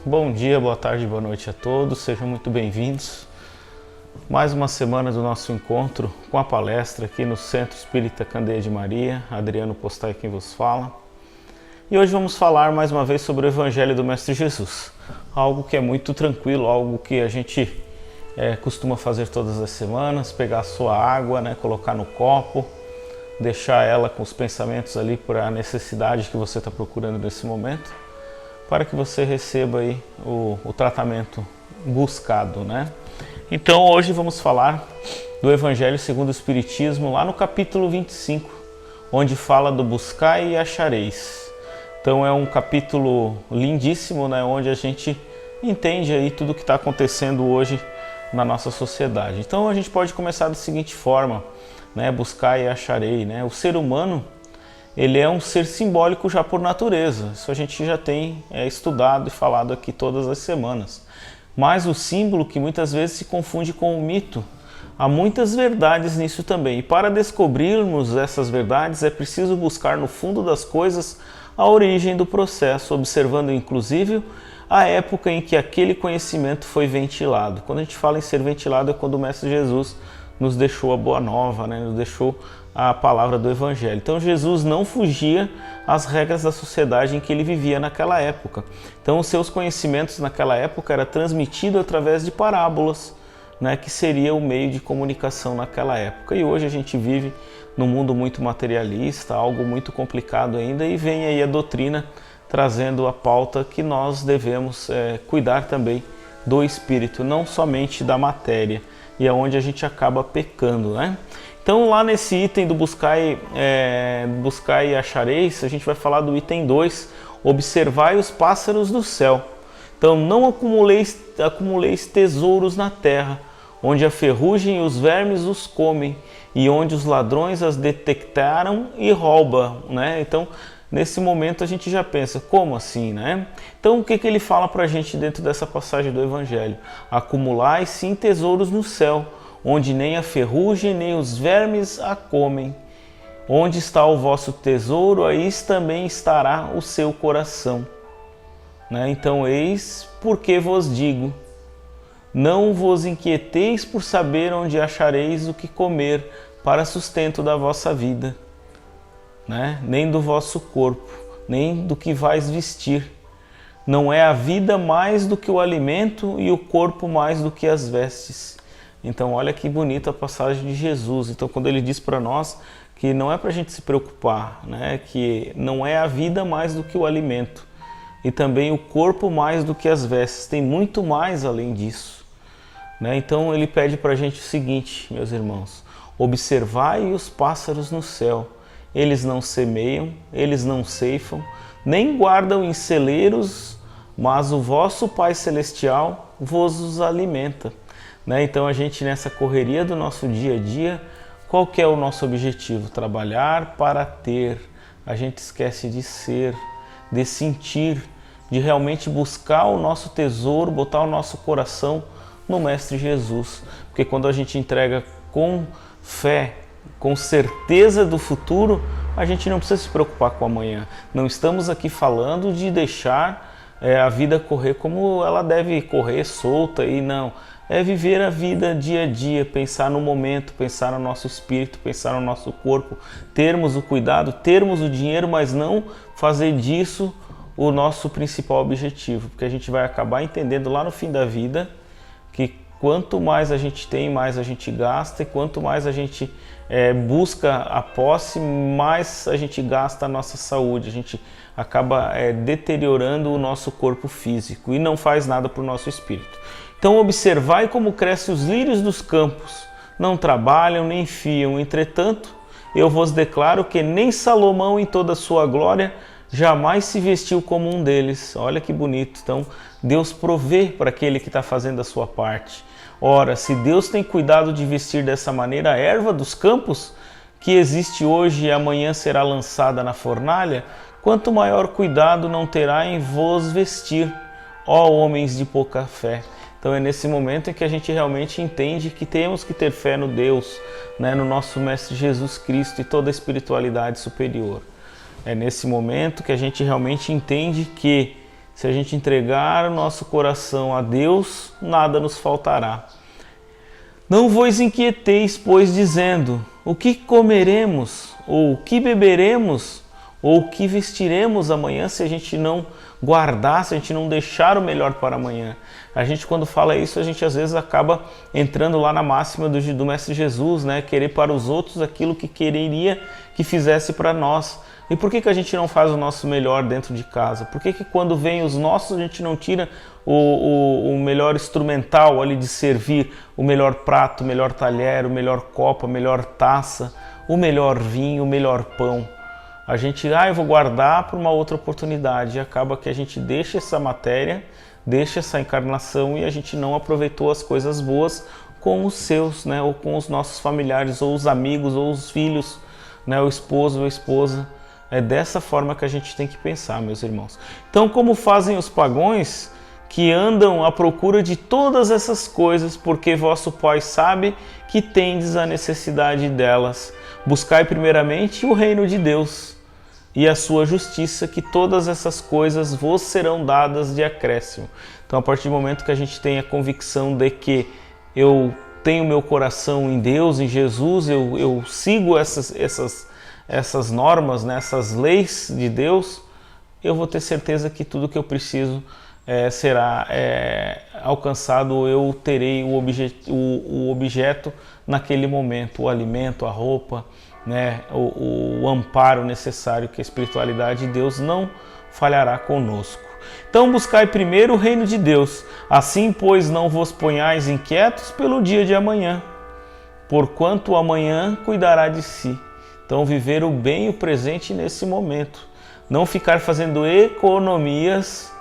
Bom dia, boa tarde, boa noite a todos, sejam muito bem-vindos. Mais uma semana do nosso encontro com a palestra aqui no Centro Espírita Candeia de Maria, Adriano Postai quem vos fala. E hoje vamos falar mais uma vez sobre o Evangelho do Mestre Jesus, algo que é muito tranquilo, algo que a gente costuma fazer todas as semanas, pegar a sua água, colocar no copo, deixar ela com os pensamentos ali para a necessidade que você está procurando nesse momento, para que você receba aí o tratamento buscado, Então hoje vamos falar do Evangelho segundo o Espiritismo, lá no capítulo 25, onde fala do buscai e achareis. Então é um capítulo lindíssimo, onde a gente entende aí tudo o que está acontecendo hoje na nossa sociedade. Então a gente pode começar da seguinte forma, buscar e acharei, O ser humano, ele é um ser simbólico já por natureza. Isso a gente já tem estudado e falado aqui todas as semanas. Mas o símbolo que muitas vezes se confunde com o mito. Há muitas verdades nisso também. E para descobrirmos essas verdades é preciso buscar no fundo das coisas a origem do processo, observando inclusive a época em que aquele conhecimento foi ventilado. Quando a gente fala em ser ventilado é quando o Mestre Jesus nos deixou a boa nova, nos deixou a palavra do Evangelho. Então Jesus não fugia às regras da sociedade em que ele vivia naquela época. Então os seus conhecimentos naquela época era transmitido através de parábolas, que seria o meio de comunicação naquela época. E hoje a gente vive num mundo muito materialista, algo muito complicado ainda, e vem aí a doutrina trazendo a pauta que nós devemos cuidar também do espírito, não somente da matéria, e é onde a gente acaba pecando, Então lá nesse item do buscai e achareis, a gente vai falar do item 2, observai os pássaros do céu. Então não acumuleis tesouros na terra, onde a ferrugem e os vermes os comem, e onde os ladrões as detectaram e roubam, Então nesse momento a gente já pensa, como assim, Então o que ele fala para a gente dentro dessa passagem do Evangelho? Acumulai sim tesouros no céu, onde nem a ferrugem nem os vermes a comem. Onde está o vosso tesouro, aí também estará o seu coração. Então eis porque vos digo, não vos inquieteis por saber onde achareis o que comer para sustento da vossa vida, nem do vosso corpo, nem do que vais vestir. Não é a vida mais do que o alimento e o corpo mais do que as vestes. Então olha que bonita a passagem de Jesus. Então quando ele diz para nós que não é para a gente se preocupar, que não é a vida mais do que o alimento e também o corpo mais do que as vestes, tem muito mais além disso. Então ele pede para a gente o seguinte, meus irmãos, observai os pássaros no céu. Eles não semeiam, eles não ceifam, nem guardam em celeiros, mas o vosso Pai Celestial vos os alimenta. Então a gente nessa correria do nosso dia a dia, qual que é o nosso objetivo? Trabalhar para ter. A gente esquece de ser, de sentir, de realmente buscar o nosso tesouro, botar o nosso coração no Mestre Jesus. Porque quando a gente entrega com fé, com certeza do futuro, a gente não precisa se preocupar com amanhã. Não estamos aqui falando de deixar a vida correr como ela deve correr, solta, e não. É viver a vida dia a dia, pensar no momento, pensar no nosso espírito, pensar no nosso corpo, termos o cuidado, termos o dinheiro, mas não fazer disso o nosso principal objetivo, porque a gente vai acabar entendendo lá no fim da vida que quanto mais a gente tem, mais a gente gasta, e quanto mais a gente busca a posse, mais a gente gasta a nossa saúde, a gente acaba deteriorando o nosso corpo físico e não faz nada para o nosso espírito. Então observai como crescem os lírios dos campos, não trabalham nem fiam, entretanto eu vos declaro que nem Salomão em toda a sua glória jamais se vestiu como um deles. Olha que bonito. Então Deus provê para aquele que está fazendo a sua parte. Ora, se Deus tem cuidado de vestir dessa maneira a erva dos campos, que existe hoje e amanhã será lançada na fornalha, quanto maior cuidado não terá em vos vestir, ó homens de pouca fé. Então é nesse momento em que a gente realmente entende que temos que ter fé no Deus, no nosso Mestre Jesus Cristo e toda a espiritualidade superior. É nesse momento que a gente realmente entende que Se a gente entregar o nosso coração a Deus, nada nos faltará. Não vos inquieteis, pois, dizendo, o que comeremos, ou o que beberemos, ou o que vestiremos amanhã, se a gente não guardar, se a gente não deixar o melhor para amanhã. A gente, quando fala isso, a gente às vezes acaba entrando lá na máxima do Mestre Jesus, né? Querer para os outros aquilo que quereria que fizesse para nós. E por que a gente não faz o nosso melhor dentro de casa? Por que quando vem os nossos a gente não tira o melhor instrumental ali de servir, o melhor prato, o melhor talher, o melhor copo, a melhor taça, o melhor vinho, o melhor pão? A gente, eu vou guardar para uma outra oportunidade, e acaba que a gente deixa essa matéria, deixa essa encarnação e a gente não aproveitou as coisas boas com os seus, né, ou com os nossos familiares, ou os amigos, ou os filhos, né, o esposo ou a esposa. É dessa forma que a gente tem que pensar, meus irmãos. Então, como fazem os pagãos que andam à procura de todas essas coisas, porque vosso Pai sabe que tendes a necessidade delas. Buscai primeiramente o reino de Deus e a sua justiça, que todas essas coisas vos serão dadas de acréscimo. Então, a partir do momento que a gente tem a convicção de que eu tenho meu coração em Deus, em Jesus, eu sigo essas normas, né, essas leis de Deus, eu vou ter certeza que tudo que eu preciso será alcançado, eu terei o objeto naquele momento, o alimento, a roupa, né, o amparo necessário, que a espiritualidade de Deus não falhará conosco. Então buscai primeiro o reino de Deus, assim pois não vos ponhais inquietos pelo dia de amanhã, porquanto o amanhã cuidará de si. Então viver o bem e o presente nesse momento, não ficar fazendo economias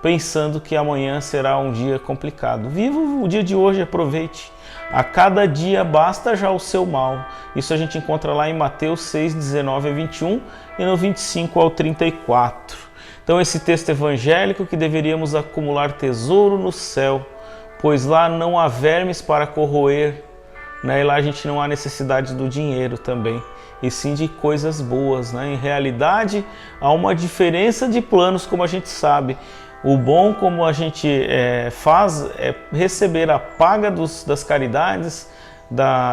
pensando que amanhã será um dia complicado. Viva o dia de hoje, aproveite. A cada dia basta já o seu mal. Isso a gente encontra lá em Mateus 6, 19 a 21 e no 25 ao 34. Então esse texto evangélico que deveríamos acumular tesouro no céu, pois lá não há vermes para corroer, né? E lá a gente não há necessidade do dinheiro também, e sim de coisas boas, né? Em realidade há uma diferença de planos, como a gente sabe. O bom, como a gente faz, é receber a paga das caridades,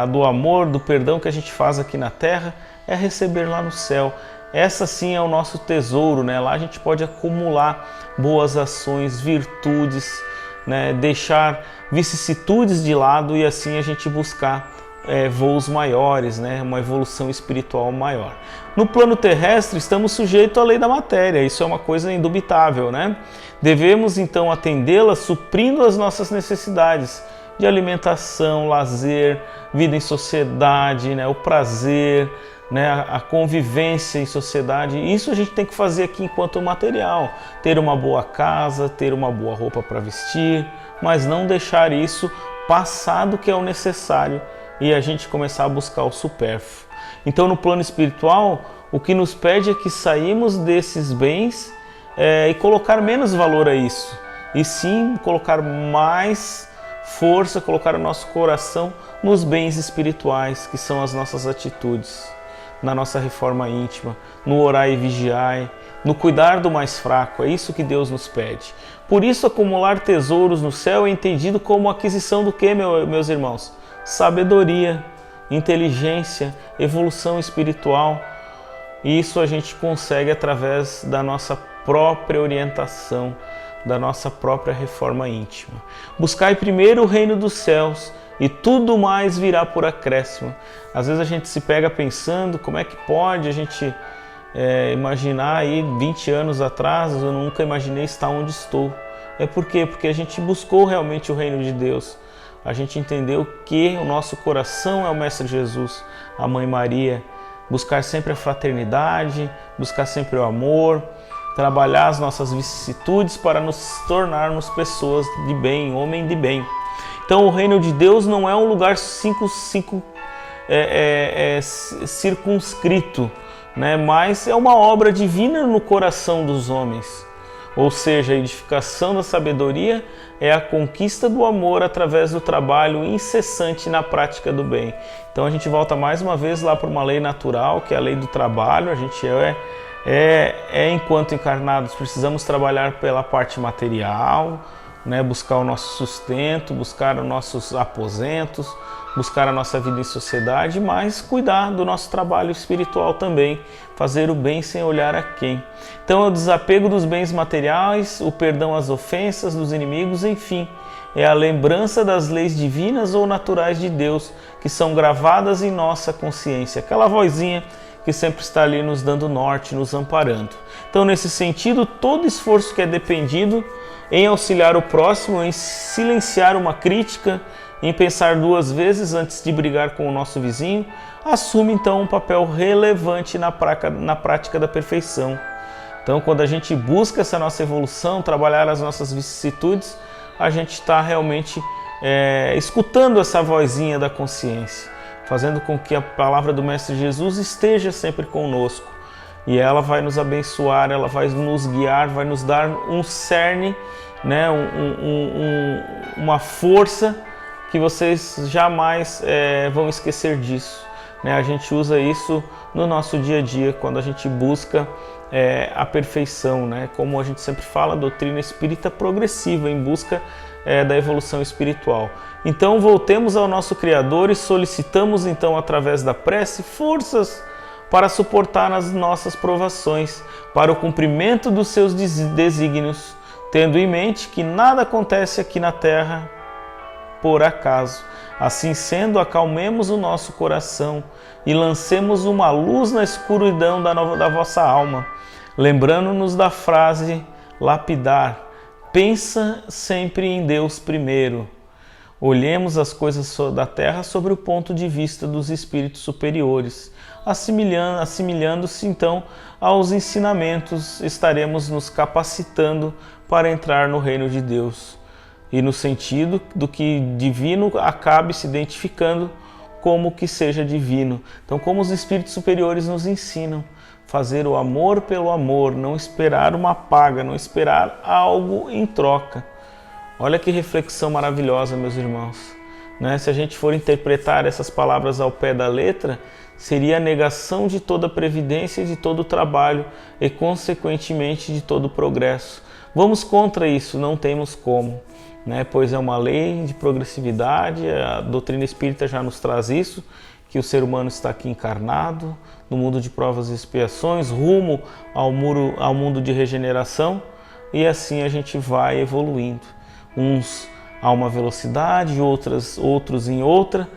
do amor, do perdão que a gente faz aqui na terra, é receber lá no céu. Essa sim é o nosso tesouro, né? Lá a gente pode acumular boas ações, virtudes, né? Deixar vicissitudes de lado e assim a gente buscar voos maiores, né? Uma evolução espiritual maior. No plano terrestre estamos sujeitos à lei da matéria, isso é uma coisa indubitável, né? Devemos então atendê-la suprindo as nossas necessidades de alimentação, lazer, vida em sociedade, né? O prazer, né? A convivência em sociedade. Isso a gente tem que fazer aqui enquanto material, ter uma boa casa, ter uma boa roupa para vestir, mas não deixar isso passar do que é o necessário e a gente começar a buscar o supérfluo. Então, no plano espiritual, o que nos pede é que saímos desses bens e colocar menos valor a isso, e sim colocar mais força, colocar o nosso coração nos bens espirituais, que são as nossas atitudes, na nossa reforma íntima, no orar e vigiar, no cuidar do mais fraco. É isso que Deus nos pede. Por isso, acumular tesouros no céu é entendido como aquisição do que, meus irmãos? Sabedoria, inteligência, evolução espiritual. E isso a gente consegue através da nossa própria orientação, da nossa própria reforma íntima. Buscai primeiro o reino dos céus e tudo mais virá por acréscimo. Às vezes a gente se pega pensando como é que pode a gente imaginar aí 20 anos atrás, eu nunca imaginei estar onde estou. É por quê? Porque a gente buscou realmente o reino de Deus. A gente entendeu que o nosso coração é o Mestre Jesus, a Mãe Maria. Buscar sempre a fraternidade, buscar sempre o amor, trabalhar as nossas vicissitudes para nos tornarmos pessoas de bem, homem de bem. Então o reino de Deus não é um lugar circunscrito, né? Mas é uma obra divina no coração dos homens. Ou seja, a edificação da sabedoria é a conquista do amor através do trabalho incessante na prática do bem. Então a gente volta mais uma vez lá para uma lei natural, que é a lei do trabalho. A gente enquanto encarnados, precisamos trabalhar pela parte material, né? Buscar o nosso sustento, buscar os nossos aposentos, buscar a nossa vida em sociedade, mas cuidar do nosso trabalho espiritual também, fazer o bem sem olhar a quem. Então é o desapego dos bens materiais, o perdão às ofensas dos inimigos, enfim, é a lembrança das leis divinas ou naturais de Deus que são gravadas em nossa consciência, aquela vozinha que sempre está ali nos dando norte, nos amparando. Então, nesse sentido, todo esforço que é dependido em auxiliar o próximo, em silenciar uma crítica, em pensar duas vezes antes de brigar com o nosso vizinho, assume então um papel relevante na prática da perfeição. Então, quando a gente busca essa nossa evolução, trabalhar as nossas vicissitudes, a gente está realmente escutando essa vozinha da consciência, fazendo com que a palavra do Mestre Jesus esteja sempre conosco. E ela vai nos abençoar, ela vai nos guiar, vai nos dar um cerne, né, uma força que vocês jamais vão esquecer disso. Né? A gente usa isso no nosso dia a dia, quando a gente busca a perfeição, né? Como a gente sempre fala, a doutrina espírita progressiva, em busca da evolução espiritual. Então voltemos ao nosso Criador e solicitamos então através da prece forças para suportar as nossas provações, para o cumprimento dos seus desígnios, tendo em mente que nada acontece aqui na Terra por acaso. Assim sendo, acalmemos o nosso coração e lancemos uma luz na escuridão da vossa alma, lembrando-nos da frase lapidar: pensa sempre em Deus primeiro. Olhemos as coisas da terra sobre o ponto de vista dos espíritos superiores. Assimilhando-se então aos ensinamentos, estaremos nos capacitando para entrar no reino de Deus. E no sentido do que divino acabe se identificando como que seja divino. Então, como os espíritos superiores nos ensinam, fazer o amor pelo amor, não esperar uma paga, não esperar algo em troca. Olha que reflexão maravilhosa, meus irmãos. Né? Se a gente for interpretar essas palavras ao pé da letra, seria a negação de toda previdência e de todo trabalho e, consequentemente, de todo progresso. Vamos contra isso, não temos como. Né? Pois é uma lei de progressividade, a doutrina espírita já nos traz isso, que o ser humano está aqui encarnado, no mundo de provas e expiações, rumo ao mundo de regeneração, e assim a gente vai evoluindo. Uns a uma velocidade, outros em outra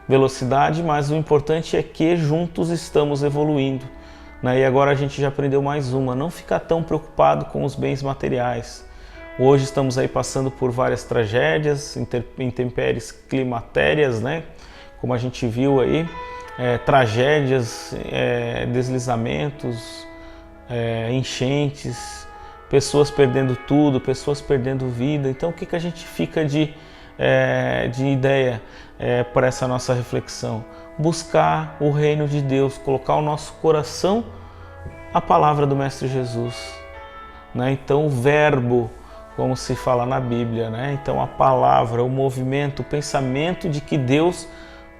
velocidade, mas o importante é que juntos estamos evoluindo. Né? E agora a gente já aprendeu mais uma, não ficar tão preocupado com os bens materiais. Hoje estamos aí passando por várias tragédias, intempéries climatérias, né? Como a gente viu aí, tragédias, deslizamentos, enchentes, pessoas perdendo tudo, pessoas perdendo vida. Então o que a gente fica de ideia para essa nossa reflexão? Buscar o reino de Deus, colocar o nosso coração a palavra do Mestre Jesus. Né? Então o verbo, como se fala na Bíblia, né? Então a palavra, o movimento, o pensamento de que Deus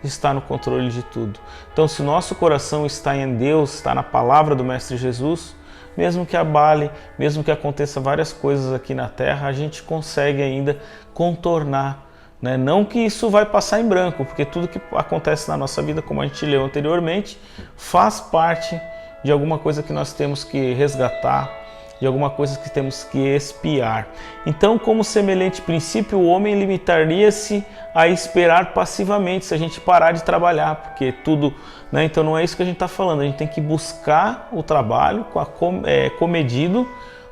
está no controle de tudo. Então se o nosso coração está em Deus, está na palavra do Mestre Jesus, mesmo que abale, mesmo que aconteça várias coisas aqui na Terra, a gente consegue ainda contornar. Né? Não que isso vai passar em branco, porque tudo que acontece na nossa vida, como a gente leu anteriormente, faz parte de alguma coisa que nós temos que resgatar, de alguma coisa que temos que expiar. Então, como semelhante princípio, o homem limitaria-se a esperar passivamente, se a gente parar de trabalhar, porque tudo... Né? Então não é isso que a gente está falando, a gente tem que buscar o trabalho comedido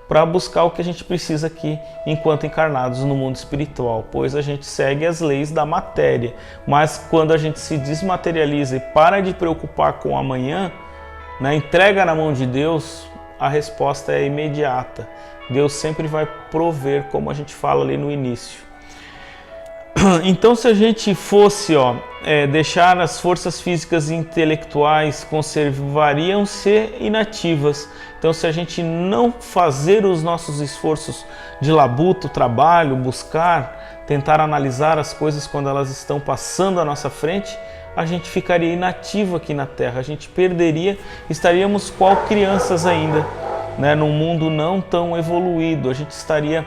para buscar o que a gente precisa aqui enquanto encarnados no mundo espiritual, pois a gente segue as leis da matéria, mas quando a gente se desmaterializa e para de preocupar com o amanhã, né? Entrega na mão de Deus, a resposta é imediata. Deus sempre vai prover, como a gente fala ali no início. Então, se a gente fosse deixar as forças físicas e intelectuais, conservariam-se inativas. Então, se a gente não fazer os nossos esforços de labuto, trabalho, buscar, tentar analisar as coisas quando elas estão passando à nossa frente, a gente ficaria inativo aqui na Terra, a gente perderia, estaríamos qual crianças ainda, né? Num mundo não tão evoluído, a gente estaria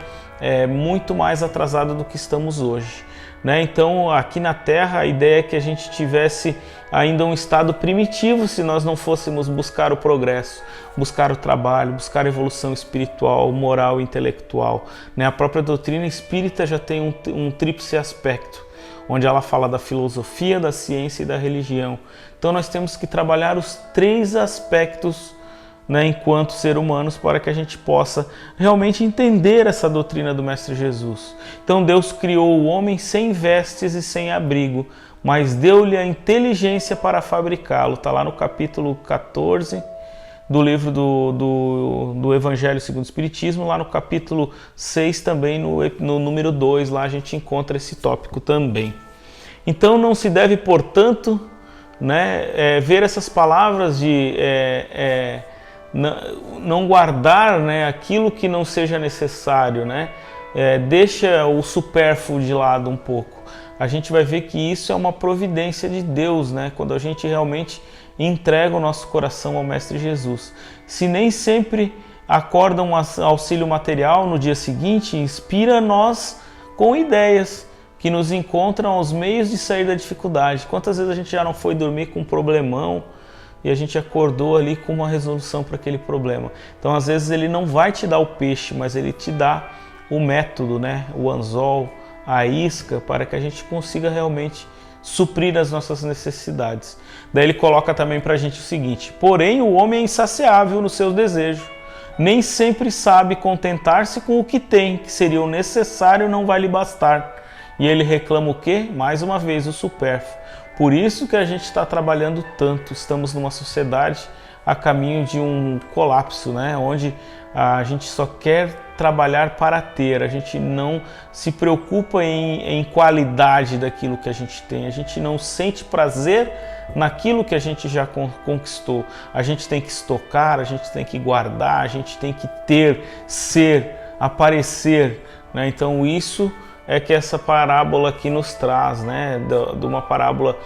muito mais atrasado do que estamos hoje, né? Então aqui na Terra a ideia é que a gente tivesse ainda um estado primitivo se nós não fôssemos buscar o progresso, buscar o trabalho, buscar a evolução espiritual, moral e intelectual, né? A própria doutrina espírita já tem um tríplice aspecto, onde ela fala da filosofia, da ciência e da religião. Então nós temos que trabalhar os 3 aspectos, né, enquanto ser humanos, para que a gente possa realmente entender essa doutrina do Mestre Jesus. Então Deus criou o homem sem vestes e sem abrigo, mas deu-lhe a inteligência para fabricá-lo. Está lá no capítulo 14 do livro do Evangelho segundo o Espiritismo, lá no capítulo 6 também, no número 2, lá a gente encontra esse tópico também. Então não se deve, portanto, né, ver essas palavras de não guardar, né, aquilo que não seja necessário, né? Deixa o supérfluo de lado um pouco. A gente vai ver que isso é uma providência de Deus, né? Quando a gente realmente entrega o nosso coração ao Mestre Jesus. Se nem sempre acorda um auxílio material no dia seguinte, inspira nós com ideias que nos encontram aos meios de sair da dificuldade. Quantas vezes a gente já não foi dormir com um problemão e a gente acordou ali com uma resolução para aquele problema? Então, às vezes, ele não vai te dar o peixe, mas ele te dá o método, né? O anzol, a isca, para que a gente consiga realmente suprir as nossas necessidades. Daí ele coloca também para a gente o seguinte: porém o homem é insaciável no seu desejo, nem sempre sabe contentar-se com o que tem, que seria o necessário não vai lhe bastar. E ele reclama o quê? Mais uma vez, o supérfluo. Por isso que a gente está trabalhando tanto, estamos numa sociedade a caminho de um colapso, né? Onde a gente só quer trabalhar para ter, a gente não se preocupa em qualidade daquilo que a gente tem, a gente não sente prazer naquilo que a gente já conquistou. A gente tem que estocar, a gente tem que guardar, a gente tem que ter, ser, aparecer, né? Então isso é que essa parábola aqui nos traz, né? De uma parábola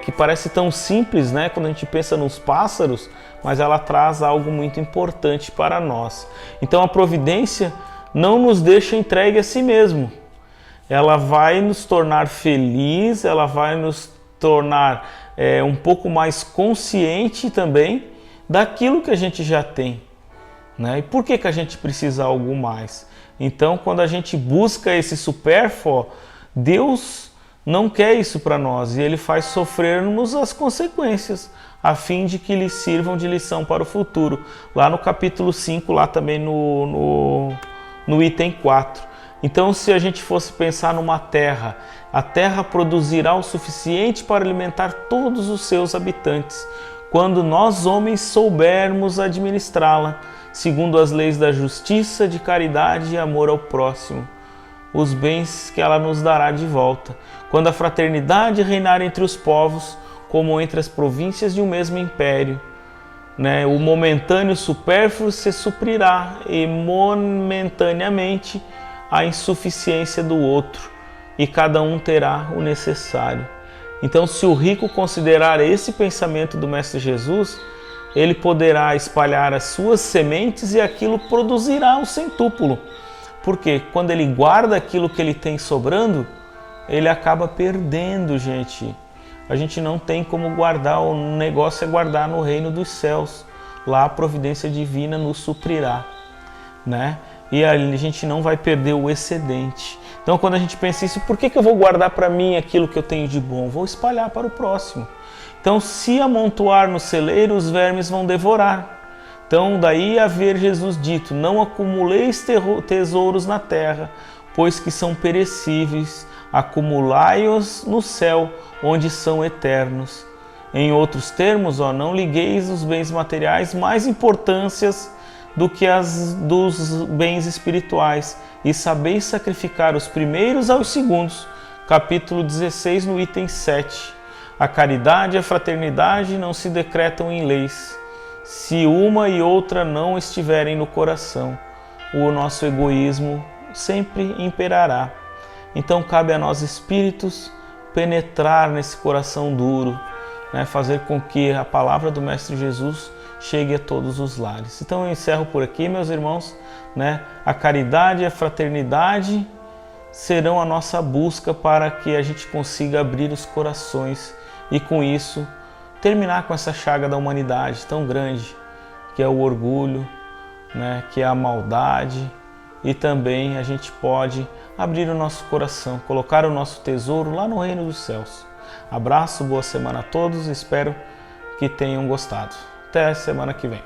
que parece tão simples, né? Quando a gente pensa nos pássaros, mas ela traz algo muito importante para nós. Então a providência não nos deixa entregue a si mesmo. Ela vai nos tornar felizes, ela vai nos tornar um pouco mais consciente também daquilo que a gente já tem, né? E por que a gente precisa de algo mais? Então, quando a gente busca esse supérfluo, Deus não quer isso para nós e Ele faz sofrermos as consequências, a fim de que lhes sirvam de lição para o futuro. Lá no capítulo 5, lá também no item 4. Então, se a gente fosse pensar numa terra, a terra produzirá o suficiente para alimentar todos os seus habitantes, quando nós homens soubermos administrá-la, segundo as leis da justiça, de caridade e amor ao próximo, os bens que ela nos dará de volta, quando a fraternidade reinar entre os povos, como entre as províncias de um mesmo império, né? O momentâneo supérfluo se suprirá e momentaneamente a insuficiência do outro, e cada um terá o necessário. Então, se o rico considerar esse pensamento do Mestre Jesus, ele poderá espalhar as suas sementes e aquilo produzirá o centúpulo. Porque quando ele guarda aquilo que ele tem sobrando, ele acaba perdendo, gente. A gente não tem como guardar, o negócio é guardar no reino dos céus. Lá a providência divina nos suprirá, né? E a gente não vai perder o excedente. Então, quando a gente pensa isso, por que eu vou guardar para mim aquilo que eu tenho de bom? Vou espalhar para o próximo. Então, se amontoar no celeiro, os vermes vão devorar. Então, daí haver Jesus dito: não acumuleis tesouros na terra, pois que são perecíveis, acumulai-os no céu, onde são eternos. Em outros termos, não ligueis os bens materiais mais importâncias do que as dos bens espirituais, e sabeis sacrificar os primeiros aos segundos. Capítulo 16, no item 7. A caridade e a fraternidade não se decretam em leis, se uma e outra não estiverem no coração. O nosso egoísmo sempre imperará. Então cabe a nós espíritos penetrar nesse coração duro, né? Fazer com que a palavra do Mestre Jesus chegue a todos os lares. Então eu encerro por aqui, meus irmãos, né? A caridade e a fraternidade serão a nossa busca para que a gente consiga abrir os corações e com isso terminar com essa chaga da humanidade tão grande, que é o orgulho, né? Que é a maldade, e também a gente pode abrir o nosso coração, colocar o nosso tesouro lá no reino dos céus. Abraço, boa semana a todos, espero que tenham gostado. Até a semana que vem.